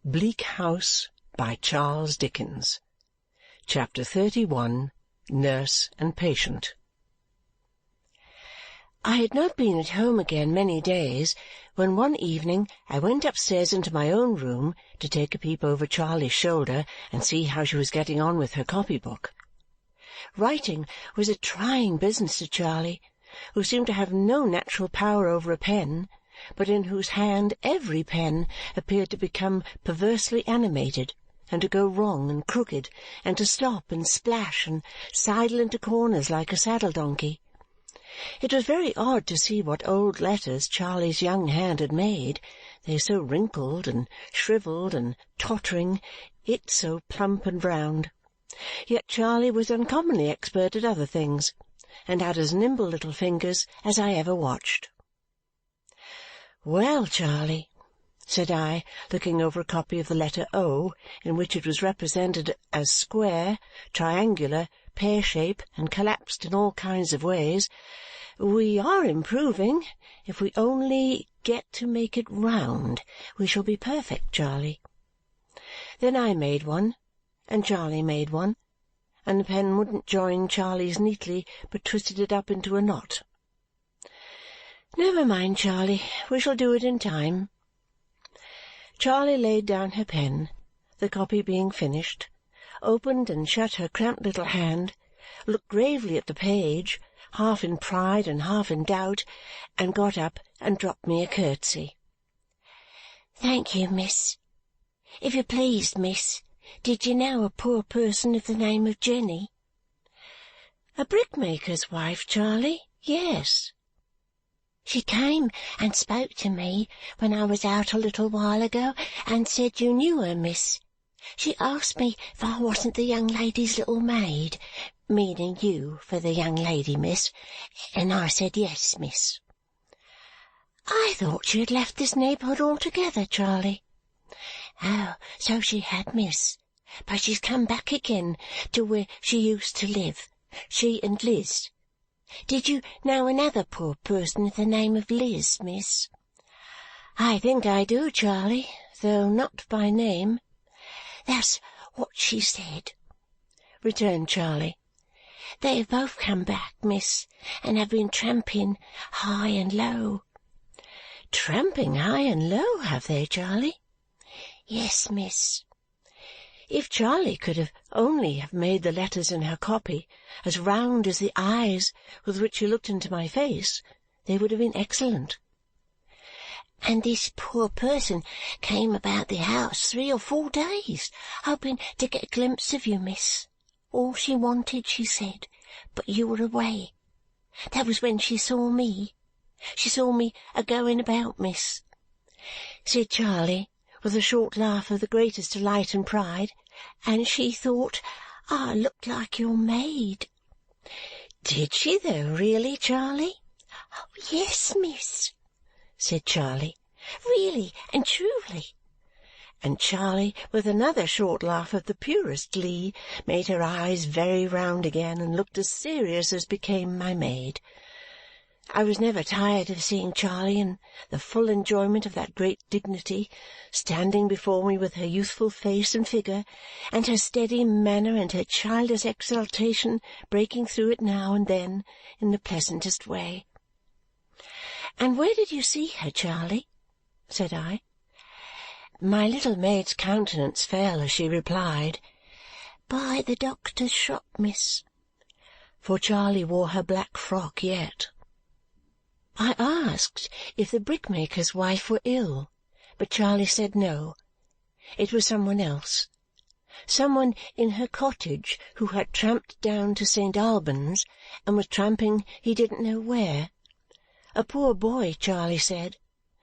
Bleak House by Charles Dickens. Chapter 31. Nurse and Patient. I had not been at home again many days when one evening I went upstairs into my own room to take a peep over Charlie's shoulder and see how she was getting on with her copybook. Writing was a trying business to Charlie, who seemed to have no natural power over a pen, but in whose hand every pen appeared to become perversely animated, and to go wrong and crooked, and to stop and splash and sidle into corners like a saddle-donkey. It was very odd to see what old letters Charlie's young hand had made, they so wrinkled and shrivelled and tottering, it so plump and round. Yet Charlie was uncommonly expert at other things, and had as nimble little fingers as I ever watched. "Well, Charlie," said I, looking over a copy of the letter O, in which it was represented as square, triangular, pear-shape, and collapsed in all kinds of ways, "we are improving. If we only get to make it round, we shall be perfect, Charlie." Then I made one, and Charlie made one, and the pen wouldn't join Charlie's neatly, but twisted it up into a knot. "Never mind, Charlie, we shall do it in time." Charlie laid down her pen, the copy being finished, opened and shut her cramped little hand, looked gravely at the page, half in pride and half in doubt, and got up and dropped me a curtsy. "Thank you, miss. If you please, miss, did you know a poor person of the name of Jenny?" "A brickmaker's wife, Charlie? Yes." "She came and spoke to me when I was out a little while ago and said you knew her, miss. She asked me if I wasn't the young lady's little maid, meaning you for the young lady, miss, and I said yes, miss." "I thought she had left this neighbourhood altogether, Charlie." "Oh, so she had, miss, but she's come back again to where she used to live, she and Liz. Did you know another poor person of the name of Liz, miss?" "I think I do, Charlie, though not by name." "That's what she said," returned Charlie. "They have both come back, miss, and have been tramping high and low." "Tramping high and low, have they, Charlie?" "Yes, miss." If Charlie could have made the letters in her copy as round as the eyes with which she looked into my face, they would have been excellent. "And this poor person came about the house 3 or 4 days, hoping to get a glimpse of you, miss. All she wanted, she said, but you were away. That was when she saw me. She saw me a-going about, miss," said Charlie, with a short laugh of the greatest delight and pride, "and she thought I looked like your maid." "Did she, though, really, Charlie?" "Oh, yes, miss," said Charlie, "really and truly." And Charlie, with another short laugh of the purest glee, made her eyes very round again and looked as serious as became my maid. I was never tired of seeing Charlie in the full enjoyment of that great dignity, standing before me with her youthful face and figure, and her steady manner and her childish exultation breaking through it now and then in the pleasantest way. "And where did you see her, Charlie?" said I. My little maid's countenance fell as she replied, "By the doctor's shop, miss," for Charlie wore her black frock yet. I asked if the brickmaker's wife were ill, but Charlie said no. It was someone else, someone in her cottage who had tramped down to St. Albans and was tramping he didn't know where. A poor boy, Charlie said.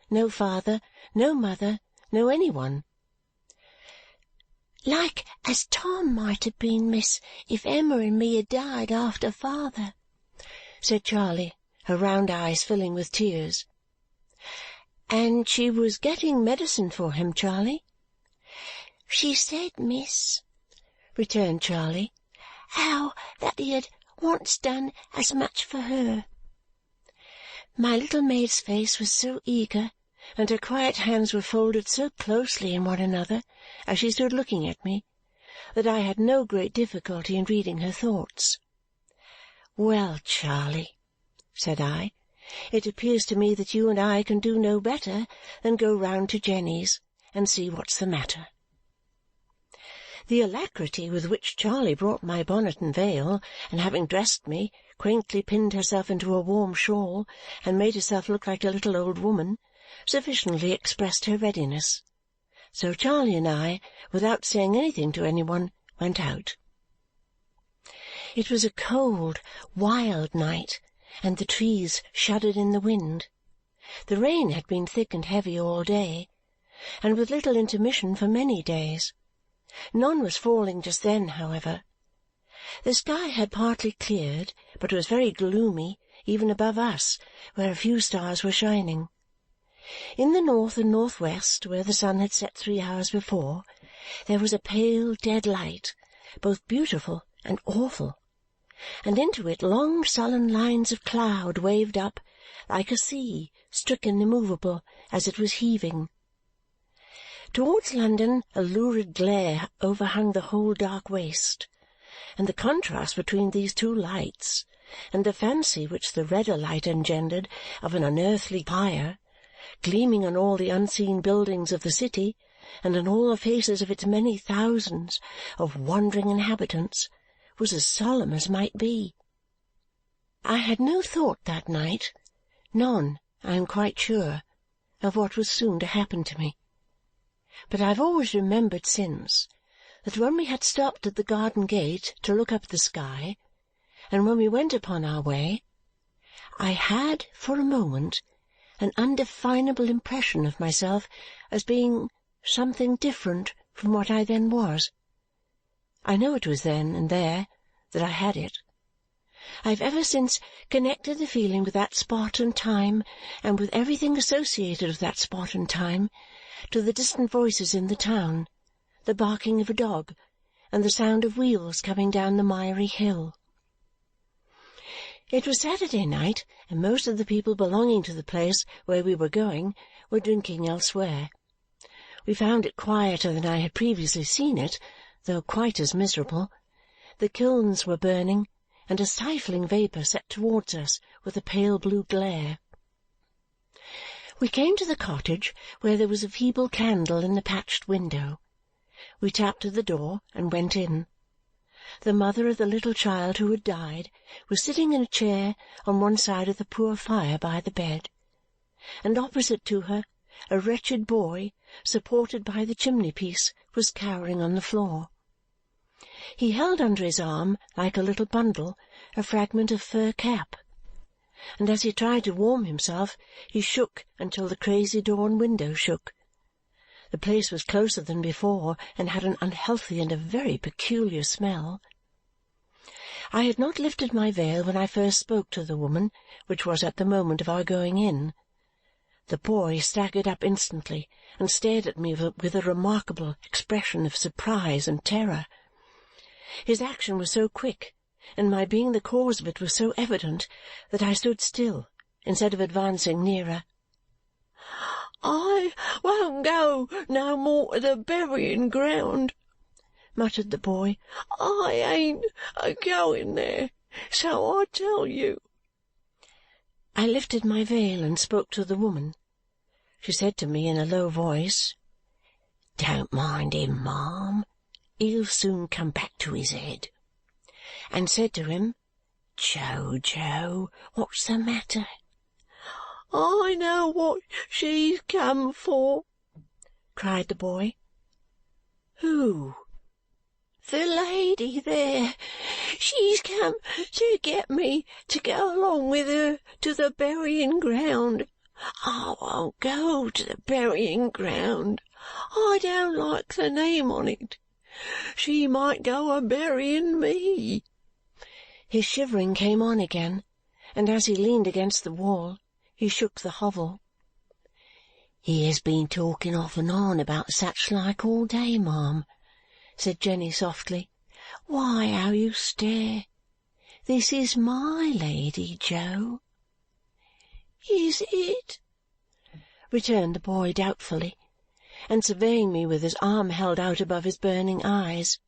No father, no mother, no any one. "Like as Tom might have been, miss, if Emma and me had died after father," said Charlie, her round eyes filling with tears. "And she was getting medicine for him, Charlie?" "She said, miss," returned Charlie, "how that he had once done as much for her." My little maid's face was so eager and her quiet hands were folded so closely in one another as she stood looking at me that I had no great difficulty in reading her thoughts. "Well, Charley," said I, "it appears to me that you and I can do no better than go round to Jenny's and see what's the matter." The alacrity with which Charley brought my bonnet and veil, and having dressed me, quaintly pinned herself into a warm shawl and made herself look like a little old woman, sufficiently expressed her readiness. So Charley and I, without saying anything to any one, went out. It was a cold, wild night, and the trees shuddered in the wind. The rain had been thick and heavy all day, and with little intermission for many days. None was falling just then, however. The sky had partly cleared, but was very gloomy even above us, where a few stars were shining. In the north and north-west, where the sun had set 3 hours before, there was a pale dead light, both beautiful and awful, and into it long sullen lines of cloud waved up, like a sea stricken immovable as it was heaving. Towards London a lurid glare overhung the whole dark waste, and the contrast between these two lights, and the fancy which the redder light engendered of an unearthly fire, gleaming on all the unseen buildings of the city and on all the faces of its many thousands of wandering inhabitants, was as solemn as might be. I had no thought that night, none, I am quite sure, of what was soon to happen to me. But I have always remembered since that when we had stopped at the garden gate to look up the sky, and when we went upon our way, I had for a moment an undefinable impression of myself as being something different from what I then was. I know it was then and there that I had it. I have ever since connected the feeling with that spot and time, and with everything associated with that spot and time, to the distant voices in the town, the barking of a dog, and the sound of wheels coming down the miry hill. It was Saturday night, and most of the people belonging to the place where we were going were drinking elsewhere. We found it quieter than I had previously seen it, though quite as miserable. The kilns were burning, and a stifling vapour set towards us with a pale blue glare. We came to the cottage, where there was a feeble candle in the patched window. We tapped at the door and went in. The mother of the little child who had died was sitting in a chair on one side of the poor fire by the bed, and opposite to her a wretched boy, supported by the chimney-piece, was cowering on the floor. He held under his arm, like a little bundle, a fragment of fur cap, and as he tried to warm himself he shook until the crazy door and window shook. The place was closer than before and had an unhealthy and a very peculiar smell. I had not lifted my veil when I first spoke to the woman, which was at the moment of our going in. The boy staggered up instantly and stared at me with a remarkable expression of surprise and terror. His action was so quick, and my being the cause of it was so evident, that I stood still instead of advancing nearer. "I won't go no more to the burying-ground," muttered the boy. "I ain't a-going there, so I tell you." I lifted my veil and spoke to the woman. She said to me in a low voice, "Don't mind him, ma'am. He'll soon come back to his head," and said to him, "Joe, what's the matter?" "I know what she's come for," cried the boy. "Who?" "The lady there. She's come to get me to go along with her to the burying-ground. I won't go to the burying-ground. I don't like the name on it. She might go a-burying me." His shivering came on again, and as he leaned against the wall, he shook the hovel. "He has been talking off and on about such like all day, ma'am," said Jenny softly. "Why, how you stare! This is my Lady, Joe." "Is it?" returned the boy doubtfully, and surveying me with his arm held out above his burning eyes.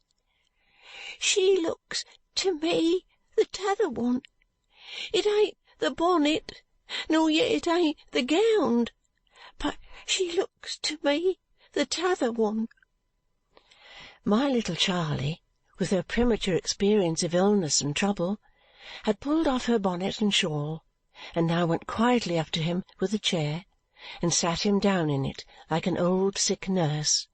"She looks to me the t'other one. It ain't the bonnet, nor yet it ain't the gownd, but she looks to me the t'other one." My little Charley, with her premature experience of illness and trouble, had pulled off her bonnet and shawl, and now went quietly up to him with a chair and sat him down in it like an old sick nurse,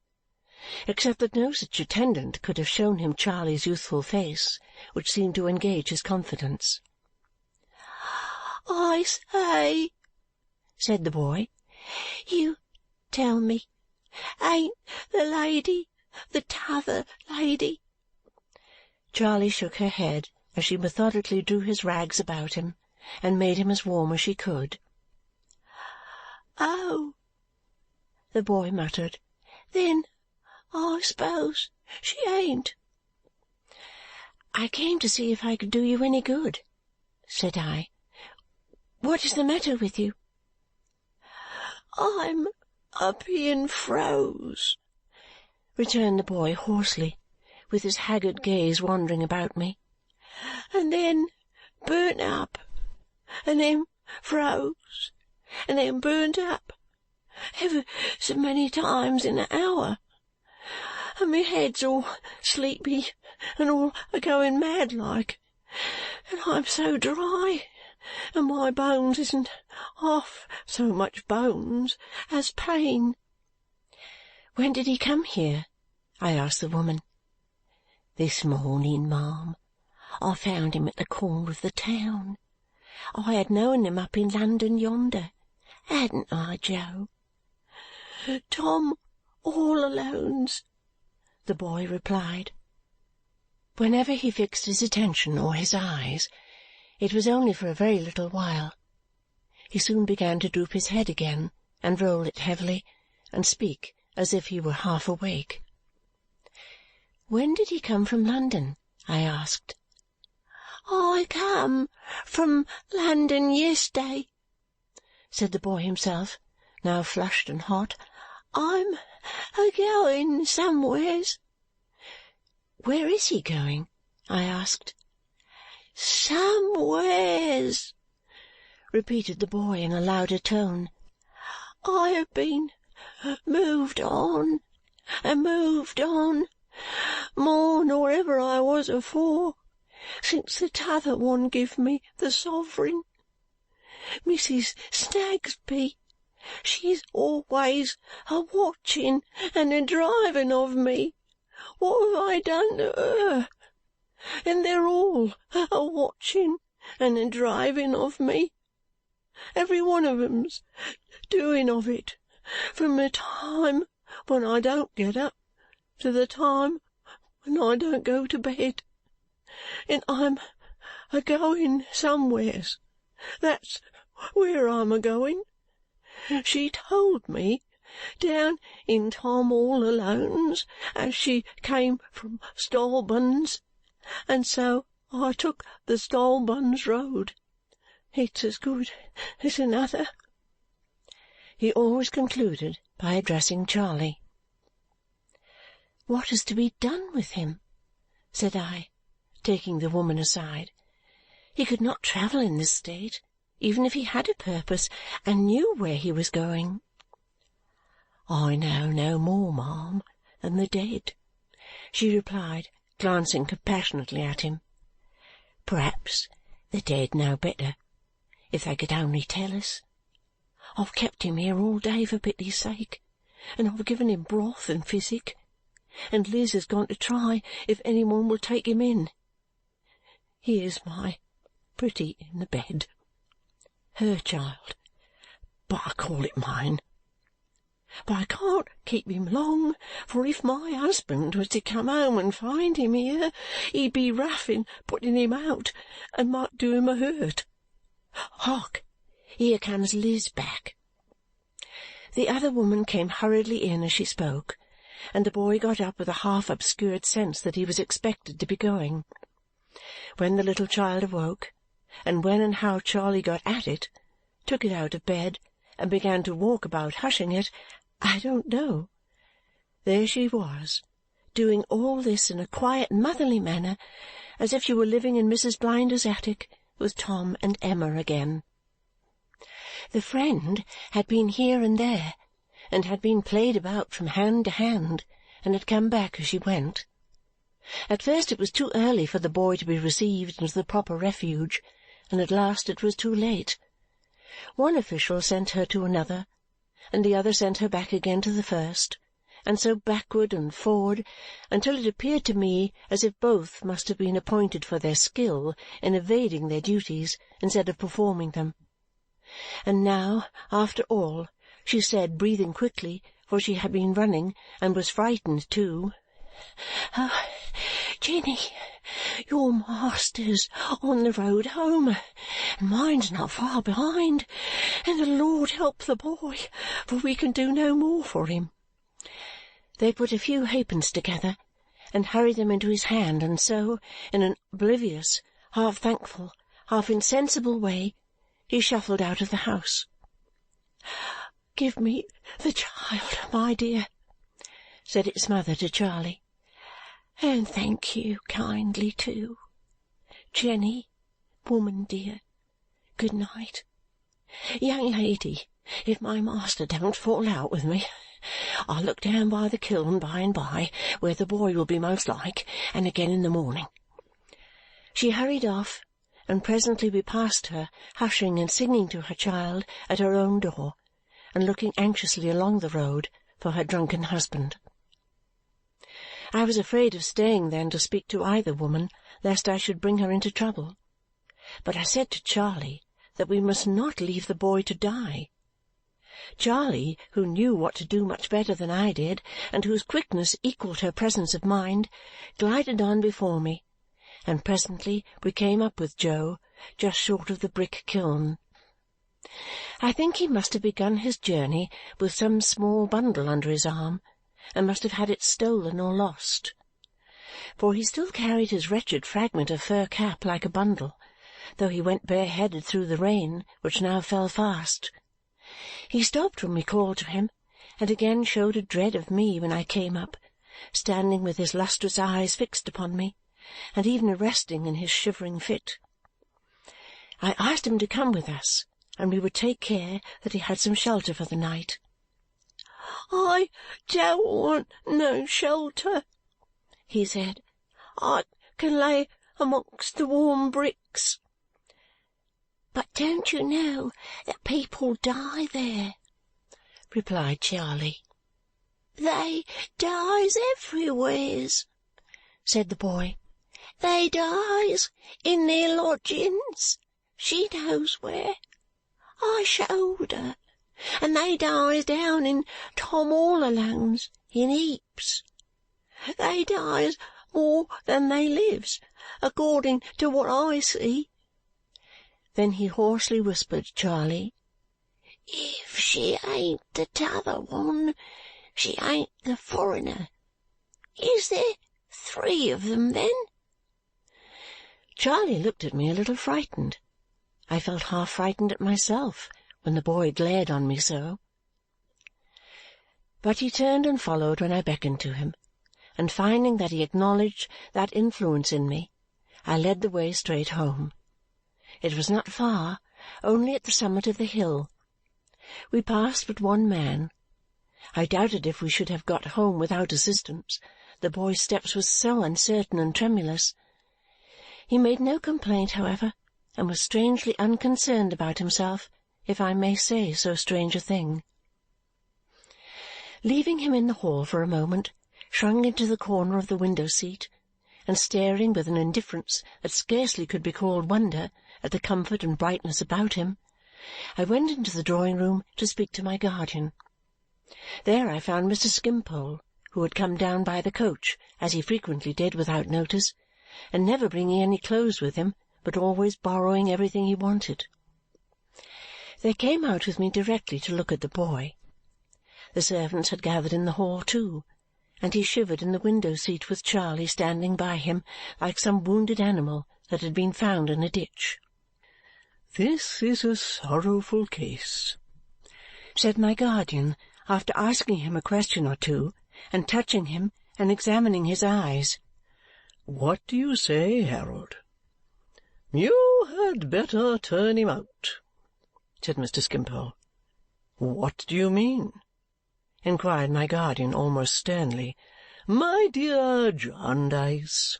except that no such attendant could have shown him Charley's youthful face, which seemed to engage his confidence. "I say," said the boy, "you tell me, ain't the lady the t'other lady?" Charley shook her head as she methodically drew his rags about him and made him as warm as she could. "Oh," the boy muttered, "then I suppose she ain't." "I came to see if I could do you any good," said I. "What is the matter with you?" "I'm being froze," returned the boy hoarsely, with his haggard gaze wandering about me, "and then burnt up, and then froze, and then burnt up, ever so many times in an hour, and my head's all sleepy and all a-going mad like, and I'm so dry, and my bones isn't half so much bones as pain." "When did he come here?" I asked the woman. "This morning, ma'am. I found him at the corner of the town. I had known him up in London yonder, hadn't I, Jo?" "Tom all Alone's," the boy replied. Whenever he fixed his attention or his eyes, it was only for a very little while. He soon began to droop his head again, and roll it heavily, and speak as if he were half awake. "When did he come from London?" I asked. "I come from London yes'day," said the boy himself, now flushed and hot. "I'm a-going somewheres." "Where is he going?" I asked. "Somewheres," repeated the boy in a louder tone. "I have been moved on and moved on, more nor ever I was afore, since the t'other one give me the sovereign. Mrs. Snagsby, she's always a-watching and a-driving of me. What have I done to her? And they're all a-watching and a-driving of me. Every one of 'em's doing of it, from the time when I don't get up to the time when I don't go to bed. And I'm a-going somewheres. That's where I'm a-going. She told me down in Tom all Alone's as she came from Stolbuns, and so I took the Stolbuns Road. It's as good as another." He always concluded by addressing Charley. "What is to be done with him?" said I, taking the woman aside. "He could not travel in this state, even if he had a purpose and knew where he was going." "I know no more, ma'am, than the dead," she replied, glancing compassionately at him. "Perhaps the dead know better, if they could only tell us. I've kept him here all day for pity's sake, and I've given him broth and physic, and Liz has gone to try if any one will take him in. Here's my pretty in the bed. Her child, but I call it mine. But I can't keep him long, for if my husband was to come home and find him here, he'd be rough in putting him out and might do him a hurt. Hark! Here comes Liz back." The other woman came hurriedly in as she spoke, and the boy got up with a half-obscured sense that he was expected to be going. When the little child awoke, and when and how Charley got at it, took it out of bed, and began to walk about hushing it, I don't know. There she was, doing all this in a quiet motherly manner, as if she were living in Mrs. Blinder's attic with Tom and Emma again. The friend had been here and there, and had been played about from hand to hand, and had come back as she went. At first it was too early for the boy to be received into the proper refuge, and at last it was too late. One official sent her to another, and the other sent her back again to the first, and so backward and forward, until it appeared to me as if both must have been appointed for their skill in evading their duties instead of performing them. And now, after all, she said, breathing quickly, for she had been running, and was frightened too, "Oh, Jenny, your master's on the road home, and mine's not far behind, and the Lord help the boy, for we can do no more for him." They put a few halfpence together and hurried them into his hand, and so, in an oblivious, half thankful, half insensible way, he shuffled out of the house. "Give me the child, my dear," said its mother to Charley. "And thank you kindly too. Jenny, woman dear, good night. Young lady, if my master don't fall out with me, I'll look down by the kiln by and by, where the boy will be most like, and again in the morning." She hurried off, and presently we passed her, hushing and singing to her child at her own door, and looking anxiously along the road for her drunken husband. I was afraid of staying then to speak to either woman, lest I should bring her into trouble. But I said to Charley that we must not leave the boy to die. Charley, who knew what to do much better than I did, and whose quickness equalled her presence of mind, glided on before me, and presently we came up with Joe, just short of the brick kiln. I think he must have begun his journey with some small bundle under his arm, and must have had it stolen or lost, for he still carried his wretched fragment of fur cap like a bundle, though he went bareheaded through the rain, which now fell fast. He stopped when we called to him, and again showed a dread of me when I came up, standing with his lustrous eyes fixed upon me, and even arresting in his shivering fit. I asked him to come with us, and we would take care that he had some shelter for the night. "I don't want no shelter," he said. "I can lay amongst the warm bricks." "But don't you know that people die there?" replied Charley. "They dies everywheres," said the boy. "They dies in their lodgings. She knows where. I showed her. And they dies down in Tom all Alone's in heaps. They dies more than they lives, according to what I see." Then he hoarsely whispered Charley, "If she ain't the t'other one, she ain't the foreigner. Is there 3 of them, then?" Charley looked at me a little frightened. I felt half frightened at myself when the boy glared on me so. But he turned and followed when I beckoned to him, and finding that he acknowledged that influence in me, I led the way straight home. It was not far, only at the summit of the hill. We passed but one man. I doubted if we should have got home without assistance, the boy's steps were so uncertain and tremulous. He made no complaint, however, and was strangely unconcerned about himself, if I may say so strange a thing. Leaving him in the hall for a moment, shrunk into the corner of the window-seat, and staring with an indifference that scarcely could be called wonder at the comfort and brightness about him, I went into the drawing-room to speak to my guardian. There I found Mr. Skimpole, who had come down by the coach, as he frequently did without notice, and never bringing any clothes with him, but always borrowing everything he wanted. They came out with me directly to look at the boy. The servants had gathered in the hall too, and he shivered in the window-seat with Charley standing by him like some wounded animal that had been found in a ditch. "This is a sorrowful case," said my guardian, after asking him a question or two, and touching him, and examining his eyes. "What do you say, Harold?" "You had better turn him out," said Mr. Skimpole. "What do you mean?" inquired my guardian almost sternly. "My dear Jarndyce,"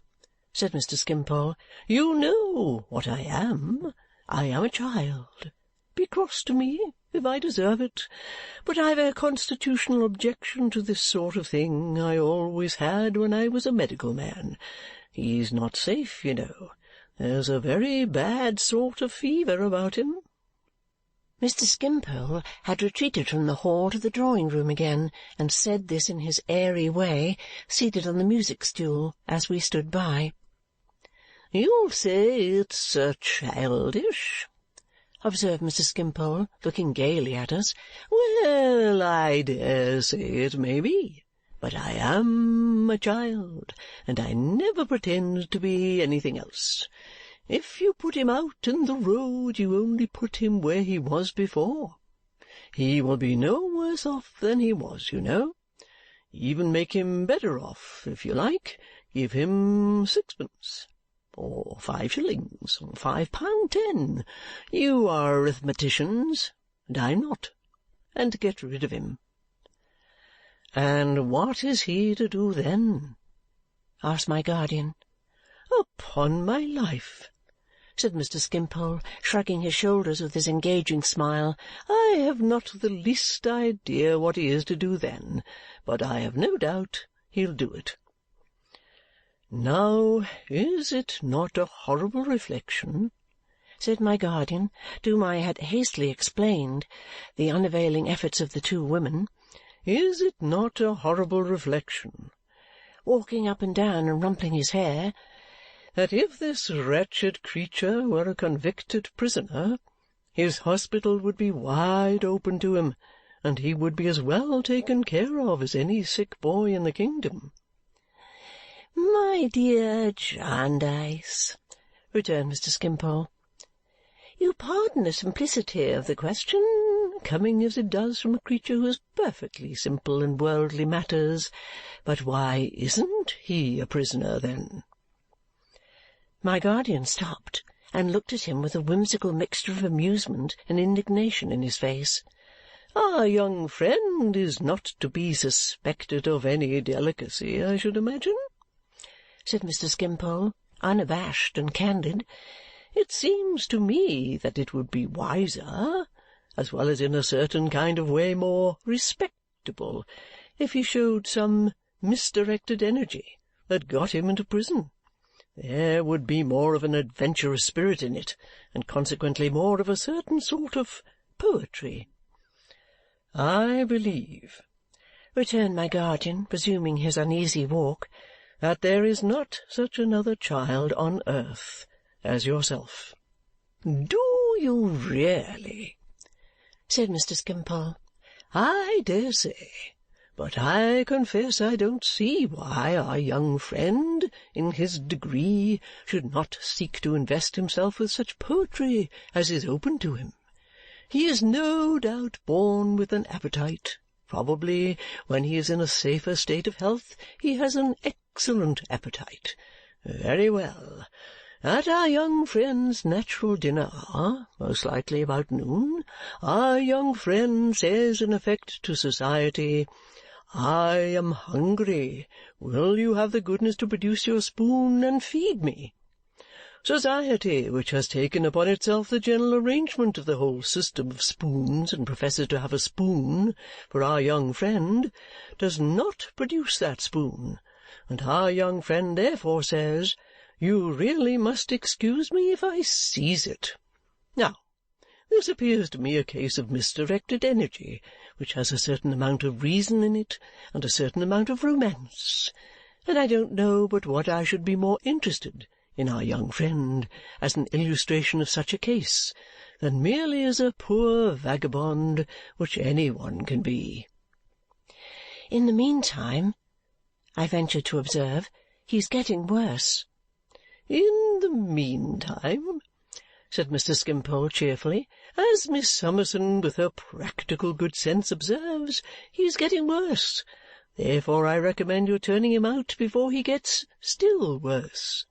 said Mr. Skimpole, "you know what I am. I am a child. Be cross to me if I deserve it, but I've a constitutional objection to this sort of thing. I always had when I was a medical man. He's not safe, you know. There's a very bad sort of fever about him." Mr. Skimpole had retreated from the hall to the drawing-room again, and said this in his airy way, seated on the music-stool as we stood by. "You'll say it's childish," observed Mr. Skimpole, looking gaily at us. "Well, I dare say it may be, but I am a child, and I never pretend to be anything else. If you put him out in the road, you only put him where he was before. He will be no worse off than he was, you know. Even make him better off, if you like. Give him sixpence, or 5 shillings, or £5.10. You are arithmeticians, and I'm not, and get rid of him." "And what is he to do then?" asked my guardian. "Upon my life," said Mr. Skimpole, shrugging his shoulders with his engaging smile, "I have not the least idea what he is to do then, but I have no doubt he'll do it. Now, is it not a horrible reflection," said my guardian, to whom I had hastily explained the unavailing efforts of the two women, "is it not a horrible reflection," walking up and down and rumpling his hair, "that if this wretched creature were a convicted prisoner, his hospital would be wide open to him, and he would be as well taken care of as any sick boy in the kingdom?" "My dear Jarndyce," returned Mr. Skimpole, "you pardon the simplicity of the question, coming as it does from a creature who is perfectly simple in worldly matters, but why isn't he a prisoner then?" My guardian stopped and looked at him with a whimsical mixture of amusement and indignation in his face. "Our young friend is not to be suspected of any delicacy, I should imagine," said Mr. Skimpole, unabashed and candid. "It seems to me that it would be wiser, as well as in a certain kind of way more respectable, if he showed some misdirected energy that got him into prison. There would be more of an adventurous spirit in it, and consequently more of a certain sort of poetry." "I believe," returned my guardian, resuming his uneasy walk, "that there is not such another child on earth as yourself." "Do you really?" said Mr. Skimpole. "I dare say. But I confess I don't see why our young friend, in his degree, should not seek to invest himself with such poetry as is open to him. He is no doubt born with an appetite. Probably, when he is in a safer state of health, he has an excellent appetite. Very well. At our young friend's natural dinner hour, most likely about noon, our young friend says in effect to society, 'I am hungry. Will you have the goodness to produce your spoon and feed me?' Society, which has taken upon itself the general arrangement of the whole system of spoons and professes to have a spoon for our young friend, does not produce that spoon, and our young friend therefore says, 'You really must excuse me if I seize it.' Now, this appears to me a case of misdirected energy, which has a certain amount of reason in it and a certain amount of romance, and I don't know but what I should be more interested in our young friend as an illustration of such a case than merely as a poor vagabond which any one can be." "In the meantime," I ventured to observe, "he's getting worse." "In the meantime," said Mr. Skimpole cheerfully. "As Miss Summerson, with her practical good sense, observes, he is getting worse. Therefore I recommend your turning him out before he gets still worse."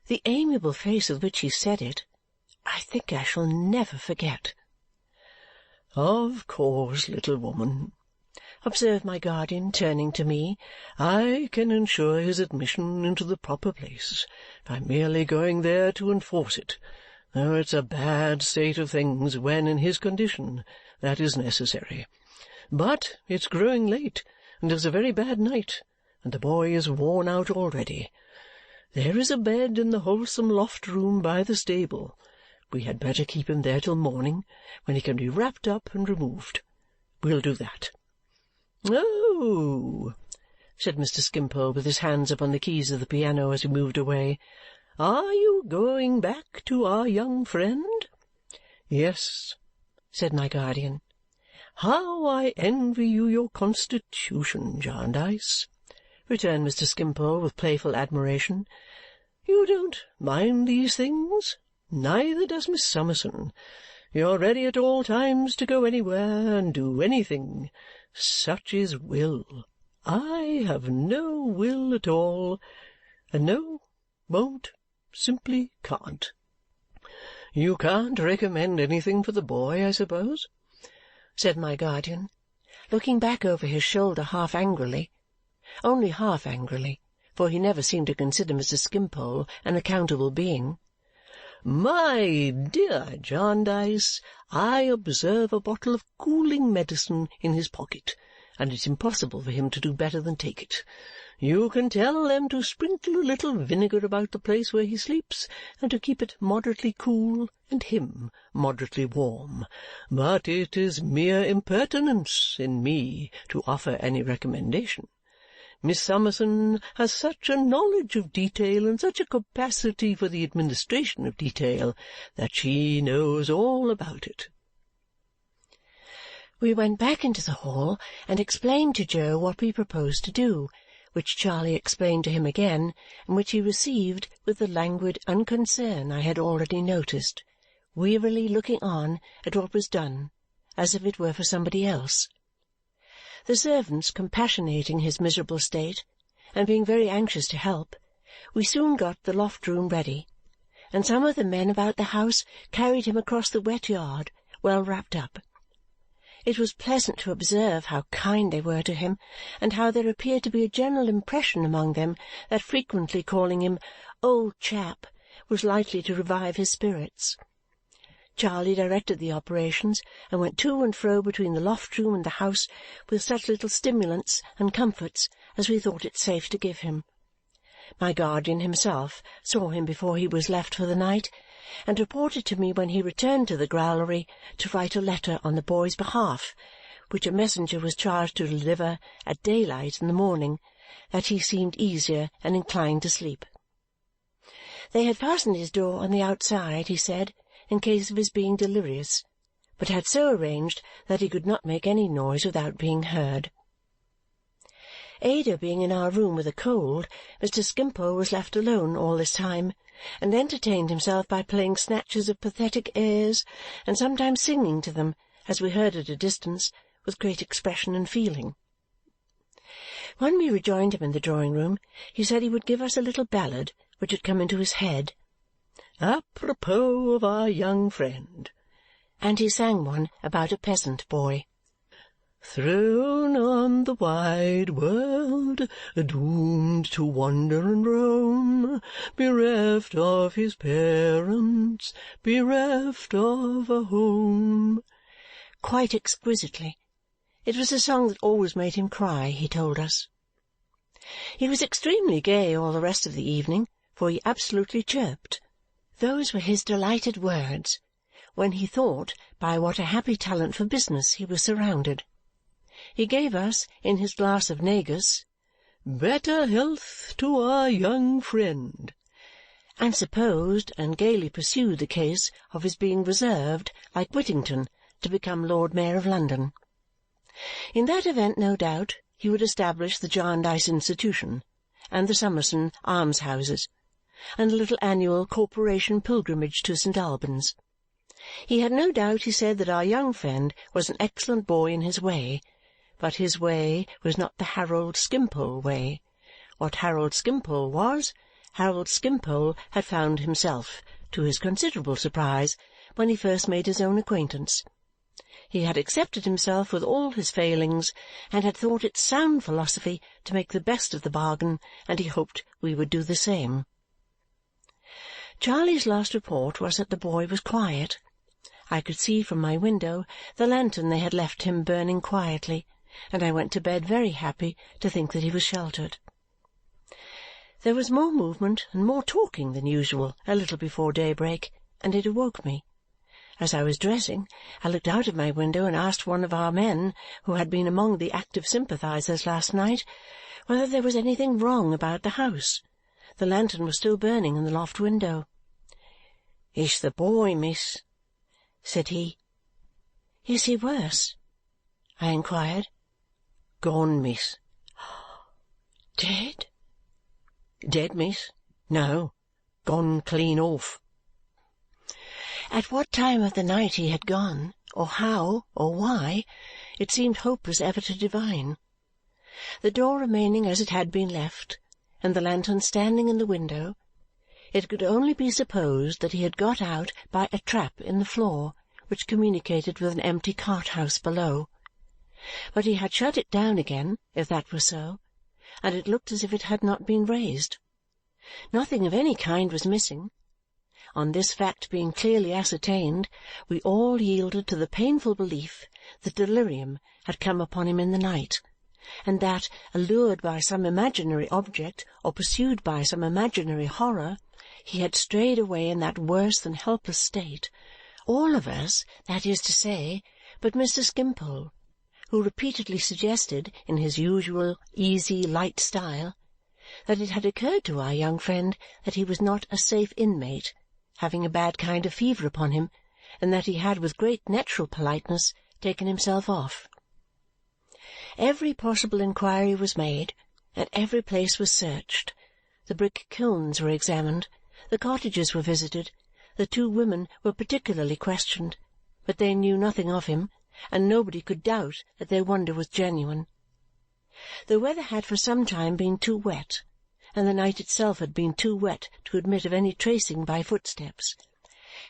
The amiable face with which he said it, I think I shall never forget. "Of course, little woman," observed my guardian, turning to me, "I can ensure his admission into the proper place by merely going there to enforce it, though it's a bad state of things when, in his condition, that is necessary. But it's growing late, and is a very bad night, and the boy is worn out already. There is a bed in the wholesome loft-room by the stable. We had better keep him there till morning, when he can be wrapped up and removed. We'll do that." "Oh!" said Mr. Skimpole, with his hands upon the keys of the piano as we moved away. "Are you going back to our young friend?" "Yes," said my guardian. "How I envy you your constitution, Jarndyce," returned Mr. Skimpole with playful admiration. "You don't mind these things. Neither does Miss Summerson. You're ready at all times to go anywhere and do anything. Such is will. I have no will at all, and no, won't, simply can't. You can't recommend anything for the boy, I suppose?" said my guardian, looking back over his shoulder half angrily. Only half angrily, for he never seemed to consider Mr. Skimpole an accountable being. "My dear Jarndyce, I observe a bottle of cooling medicine in his pocket, and it's impossible for him to do better than take it. You can tell them to sprinkle a little vinegar about the place where he sleeps, and to keep it moderately cool and him moderately warm. But it is mere impertinence in me to offer any recommendation. Miss Summerson has such a knowledge of detail and such a capacity for the administration of detail that she knows all about it." We went back into the hall and explained to Joe what we proposed to do, which Charley explained to him again, and which he received with the languid unconcern I had already noticed, wearily looking on at what was done as if it were for somebody else. The servants compassionating his miserable state, and being very anxious to help, we soon got the loft-room ready, and some of the men about the house carried him across the wet yard, well wrapped up. It was pleasant to observe how kind they were to him, and how there appeared to be a general impression among them that frequently calling him "old chap" was likely to revive his spirits. Charley directed the operations and went to and fro between the loft-room and the house with such little stimulants and comforts as we thought it safe to give him. My guardian himself saw him before he was left for the night, and reported to me when he returned to the growlery to write a letter on the boy's behalf, which a messenger was charged to deliver at daylight in the morning, that he seemed easier and inclined to sleep. They had fastened his door on the outside, he said, in case of his being delirious, but had so arranged that he could not make any noise without being heard. Ada being in our room with a cold, Mr. Skimpole was left alone all this time, and entertained himself by playing snatches of pathetic airs, and sometimes singing to them, as we heard at a distance, with great expression and feeling. When we rejoined him in the drawing-room, he said he would give us a little ballad which had come into his head, apropos of our young friend, and he sang one about a peasant boy. Thrown on the wide world, doomed to wander and roam, bereft of his parents, bereft of a home. Quite exquisitely. It was a song that always made him cry, he told us. He was extremely gay all the rest of the evening, for he absolutely chirped. Those were his delighted words, when he thought by what a happy talent for business he was surrounded. He gave us, in his glass of negus, "Better health to our young friend," and supposed and gaily pursued the case of his being reserved, like Whittington, to become Lord Mayor of London. In that event, no doubt, he would establish the Jarndyce Institution and the Summerson almshouses, and a little annual corporation pilgrimage to St. Albans. He had no doubt, he said, that our young friend was an excellent boy in his way, but his way was not the Harold Skimpole way. What Harold Skimpole was, Harold Skimpole had found himself, to his considerable surprise, when he first made his own acquaintance. He had accepted himself with all his failings, and had thought it sound philosophy to make the best of the bargain, and he hoped we would do the same. Charley's last report was that the boy was quiet. I could see from my window the lantern they had left him burning quietly, and I went to bed very happy to think that he was sheltered. There was more movement and more talking than usual a little before daybreak, and it awoke me. As I was dressing, I looked out of my window and asked one of our men, who had been among the active sympathizers last night, whether there was anything wrong about the house. The lantern was still burning in the loft window. "It's the boy, miss," said he. "Is he worse?" I inquired. "Gone, miss." "Dead?" "Dead, miss? No, gone clean off." At what time of the night he had gone, or how, or why, it seemed hopeless ever to divine. The door remaining as it had been left, and the lantern standing in the window, it could only be supposed that he had got out by a trap in the floor which communicated with an empty cart-house below. But he had shut it down again, if that were so, and it looked as if it had not been raised. Nothing of any kind was missing. On this fact being clearly ascertained, we all yielded to the painful belief that delirium had come upon him in the night, and that, allured by some imaginary object or pursued by some imaginary horror, he had strayed away in that worse than helpless state, all of us, that is to say, but Mr. Skimpole, who repeatedly suggested, in his usual easy, light style, that it had occurred to our young friend that he was not a safe inmate, having a bad kind of fever upon him, and that he had with great natural politeness taken himself off. Every possible inquiry was made, and every place was searched. The brick kilns were examined, the cottages were visited, the 2 women were particularly questioned, but they knew nothing of him, and nobody could doubt that their wonder was genuine. The weather had for some time been too wet, and the night itself had been too wet to admit of any tracing by footsteps.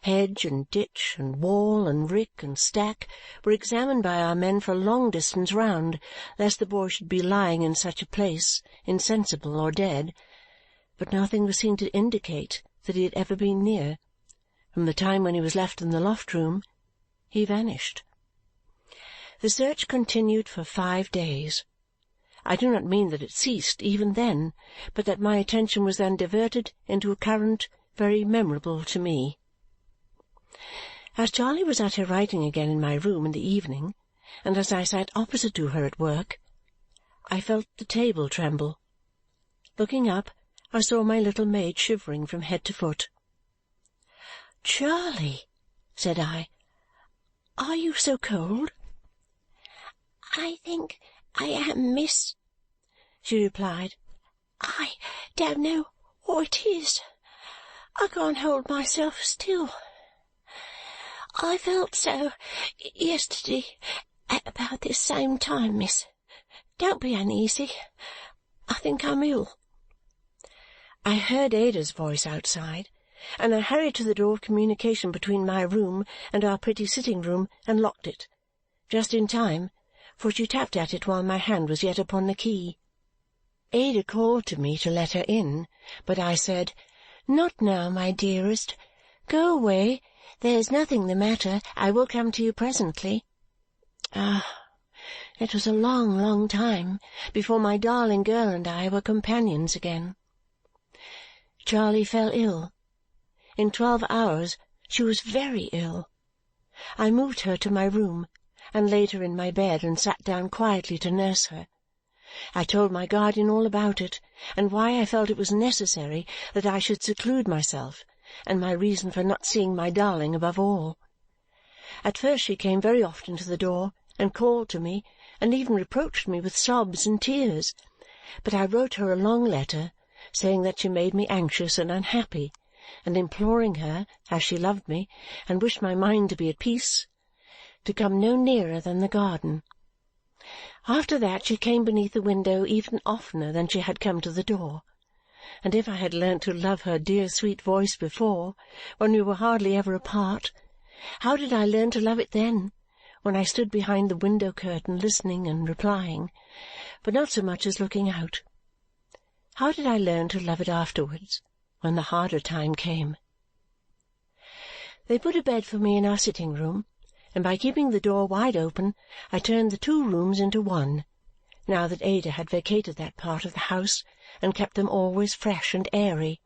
Hedge and ditch and wall and rick and stack were examined by our men for a long distance round, lest the boy should be lying in such a place, insensible or dead, but nothing was seen to indicate that he had ever been near. From the time when he was left in the loft-room, he vanished. The search continued for 5 days. I do not mean that it ceased even then, but that my attention was then diverted into a current very memorable to me. As Charley was at her writing again in my room in the evening, and as I sat opposite to her at work, I felt the table tremble. Looking up, I saw my little maid shivering from head to foot. "Charley," said I, "are you so cold?" "I think I am, miss," she replied. "I don't know what it is. I can't hold myself still. I felt so yesterday at about this same time, miss. Don't be uneasy. I think I'm ill." I heard Ada's voice outside, and I hurried to the door of communication between my room and our pretty sitting-room and locked it, just in time, for she tapped at it while my hand was yet upon the key. Ada called to me to let her in, but I said, "Not now, my dearest. Go away. There's nothing the matter. I will come to you presently." It was a long, long time before my darling girl and I were companions again. Charley fell ill. In 12 hours she was very ill. I moved her to my room, and laid her in my bed, and sat down quietly to nurse her. I told my guardian all about it, and why I felt it was necessary that I should seclude myself, and my reason for not seeing my darling above all. At first she came very often to the door, and called to me, and even reproached me with sobs and tears, but I wrote her a long letter, saying that she made me anxious and unhappy, and imploring her, as she loved me and wished my mind to be at peace, to come no nearer than the garden. After that she came beneath the window even oftener than she had come to the door, and if I had learnt to love her dear sweet voice before, when we were hardly ever apart, how did I learn to love it then, when I stood behind the window-curtain listening and replying, but not so much as looking out? How did I learn to love it afterwards, when the harder time came? They put a bed for me in our sitting-room, and by keeping the door wide open I turned the 2 rooms into one, now that Ada had vacated that part of the house and kept them always fresh and airy.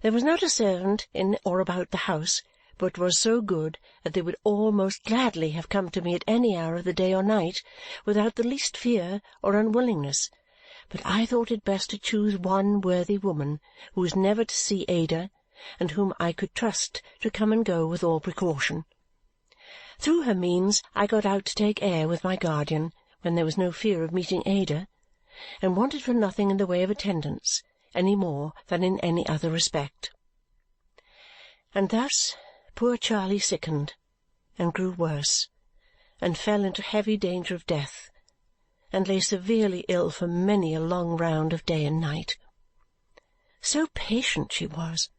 There was not a servant in or about the house but was so good that they would all most gladly have come to me at any hour of the day or night without the least fear or unwillingness, but I thought it best to choose one worthy woman who was never to see Ada and whom I could trust to come and go with all precaution. Through her means I got out to take air with my guardian when there was no fear of meeting Ada, and wanted for nothing in the way of attendance any more than in any other respect. And thus poor Charley sickened, and grew worse, and fell into heavy danger of death, and lay severely ill for many a long round of day and night. So patient she was,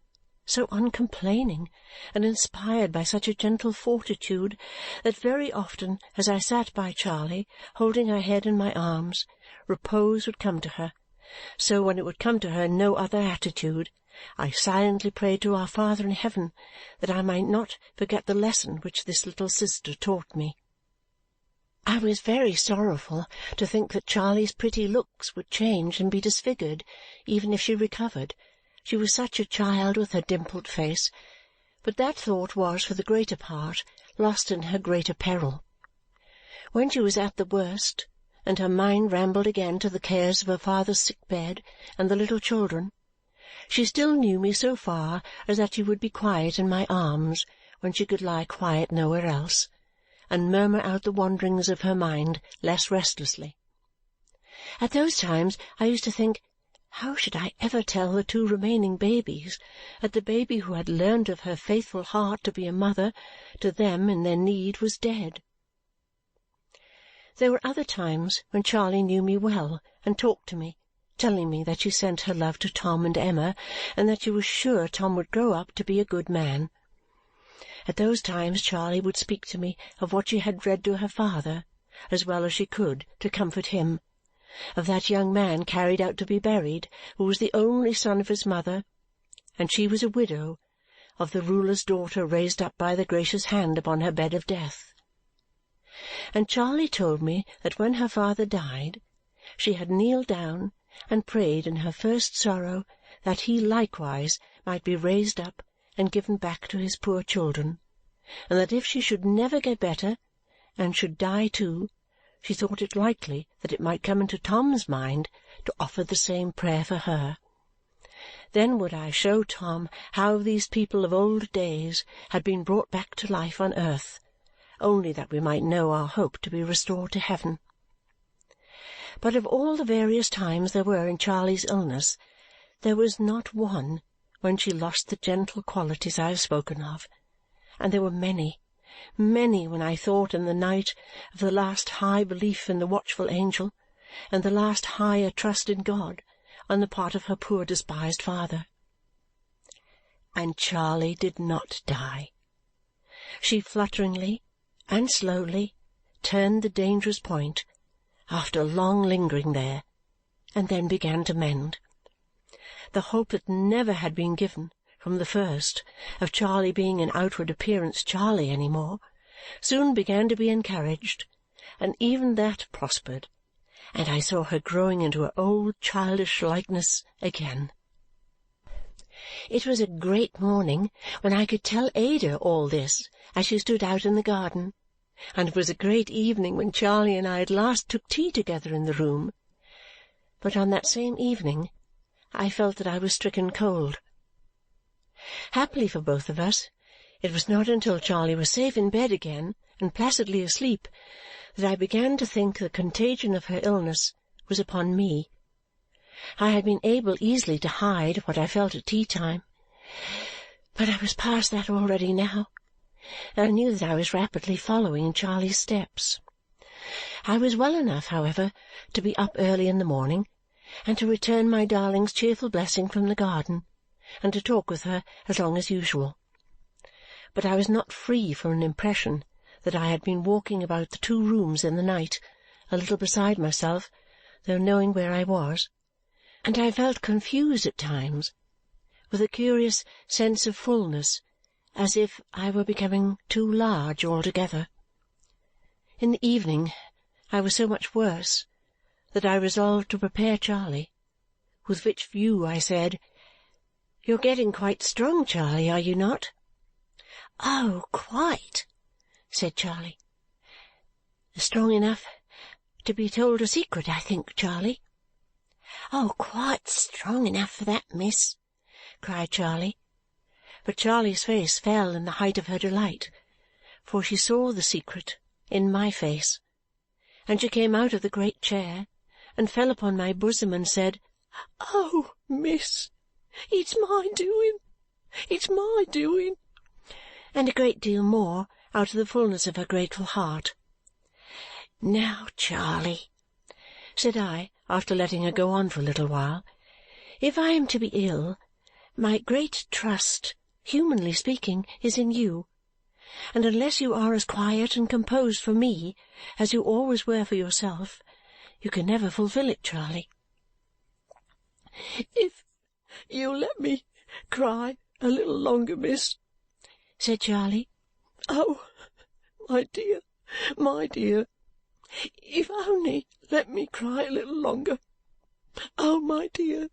so uncomplaining, and inspired by such a gentle fortitude, that very often as I sat by Charley, holding her head in my arms, repose would come to her. So when it would come to her in no other attitude, I silently prayed to our Father in heaven that I might not forget the lesson which this little sister taught me. I was very sorrowful to think that Charley's pretty looks would change and be disfigured, even if she recovered. She was such a child with her dimpled face, but that thought was, for the greater part, lost in her greater peril. When she was at the worst, and her mind rambled again to the cares of her father's sick bed and the little children, she still knew me so far as that she would be quiet in my arms when she could lie quiet nowhere else, and murmur out the wanderings of her mind less restlessly. At those times I used to think, how should I ever tell the 2 remaining babies that the baby who had learned of her faithful heart to be a mother to them in their need was dead? There were other times when Charley knew me well and talked to me, telling me that she sent her love to Tom and Emma, and that she was sure Tom would grow up to be a good man. At those times Charley would speak to me of what she had read to her father, as well as she could to comfort him, of that young man carried out to be buried, who was the only son of his mother, and she was a widow, of the ruler's daughter raised up by the gracious hand upon her bed of death. And Charley told me that when her father died, she had kneeled down and prayed in her first sorrow that he likewise might be raised up and given back to his poor children, and that if she should never get better, and should die too, she thought it likely that it might come into Tom's mind to offer the same prayer for her. Then would I show Tom how these people of old days had been brought back to life on earth, only that we might know our hope to be restored to heaven. But of all the various times there were in Charley's illness, there was not one when she lost the gentle qualities I have spoken of, and there were many, many when I thought in the night of the last high belief in the watchful angel, and the last higher trust in God on the part of her poor despised father. And Charley did not die. She flutteringly and slowly turned the dangerous point, after long lingering there, and then began to mend. The hope that never had been given, from the first, of Charley being in outward appearance Charley any more, soon began to be encouraged, and even that prospered, and I saw her growing into her old childish likeness again. It was a great morning when I could tell Ada all this as she stood out in the garden, and it was a great evening when Charley and I at last took tea together in the room. But on that same evening I felt that I was stricken cold. Happily for both of us, it was not until Charley was safe in bed again and placidly asleep that I began to think the contagion of her illness was upon me. I had been able easily to hide what I felt at tea-time, but I was past that already now, and I knew that I was rapidly following in Charley's steps. I was well enough, however, to be up early in the morning, and to return my darling's cheerful blessing from the garden, and to talk with her as long as usual. But I was not free from an impression that I had been walking about the 2 rooms in the night, a little beside myself, though knowing where I was, and I felt confused at times, with a curious sense of fullness, as if I were becoming too large altogether. In the evening I was so much worse that I resolved to prepare Charley, with which view I said, "You're getting quite strong, Charley, are you not?" "Oh, quite," said Charley. "Strong enough to be told a secret, I think, Charley?" "Oh, quite strong enough for that, miss," cried Charley. But Charley's face fell in the height of her delight, for she saw the secret in my face, and she came out of the great chair and fell upon my bosom and said, "Oh, miss, it's my doing, it's my doing," and a great deal more out of the fullness of her grateful heart. "Now, Charley," said I, after letting her go on for a little while, "if I am to be ill, my great trust, humanly speaking, is in you, and unless you are as quiet and composed for me as you always were for yourself, you can never fulfil it, Charley." "If you'll let me cry a little longer, miss," said Charley. "Oh, my dear, my dear, if only let me cry a little longer. Oh, my dear!"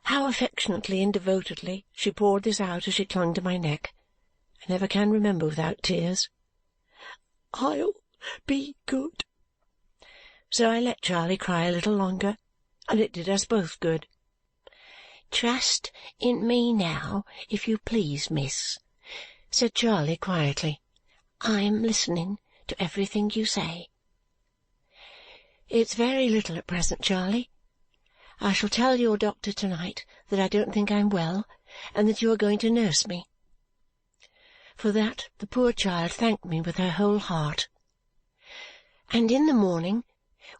How affectionately and devotedly she poured this out as she clung to my neck, I never can remember without tears. "I'll be good." So I let Charley cry a little longer, and it did us both good. "Trust in me now, if you please, miss," said Charley quietly. "I am listening to everything you say." "It's very little at present, Charley. I shall tell your doctor to-night that I don't think I'm well, and that you are going to nurse me." For that the poor child thanked me with her whole heart. "And in the morning,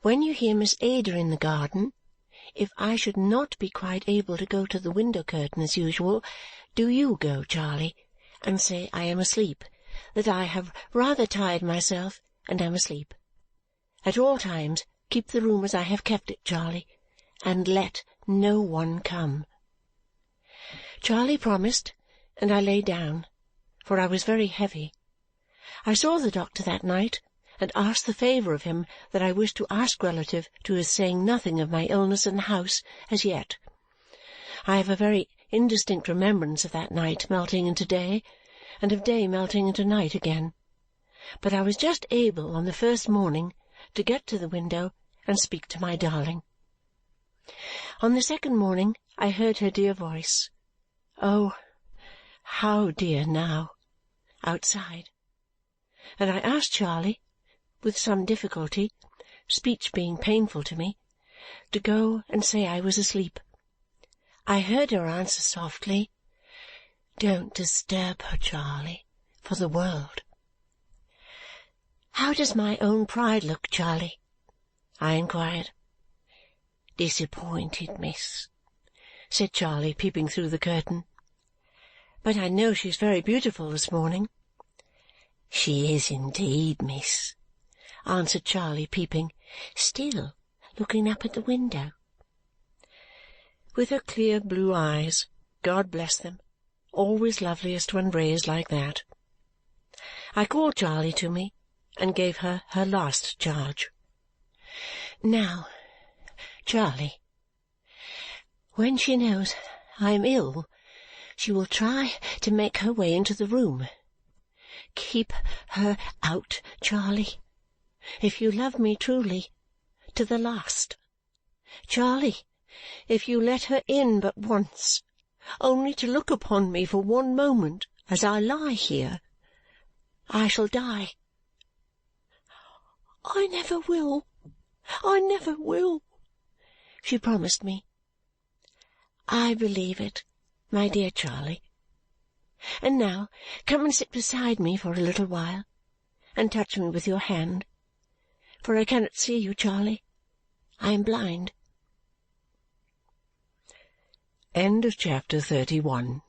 when you hear Miss Ada in the garden, if I should not be quite able to go to the window-curtain as usual, do you go, Charley, and say I am asleep, that I have rather tired myself and am asleep. At all times keep the room as I have kept it, Charley, and let no one come." Charley promised, and I lay down, for I was very heavy. I saw the doctor that night, and asked the favour of him that I wished to ask relative to his saying nothing of my illness in the house as yet. I have a very indistinct remembrance of that night melting into day, and of day melting into night again, but I was just able on the first morning to get to the window and speak to my darling. On the second morning I heard her dear voice, oh, how dear now, outside, and I asked Charley, with some difficulty, speech being painful to me, to go and say I was asleep. I heard her answer softly, "Don't disturb her, Charley, for the world." "How does my own pride look, Charley?" I inquired. "Disappointed, miss," said Charley, peeping through the curtain. "But I know she's very beautiful this morning." "She is indeed, miss," answered Charley, peeping, still looking up at the window. With her clear blue eyes, God bless them, always loveliest when raised like that. I called Charley to me and gave her her last charge. "Now, Charley, when she knows I am ill, she will try to make her way into the room. Keep her out, Charley, if you love me truly, to the last. Charley, if you let her in but once, only to look upon me for one moment as I lie here, I shall die. I never will, I never will. she promised me. I believe it, my dear Charley. And now come and sit beside me for a little while, and touch me with your hand, for I cannot see you, Charley. I am blind. End of chapter 31.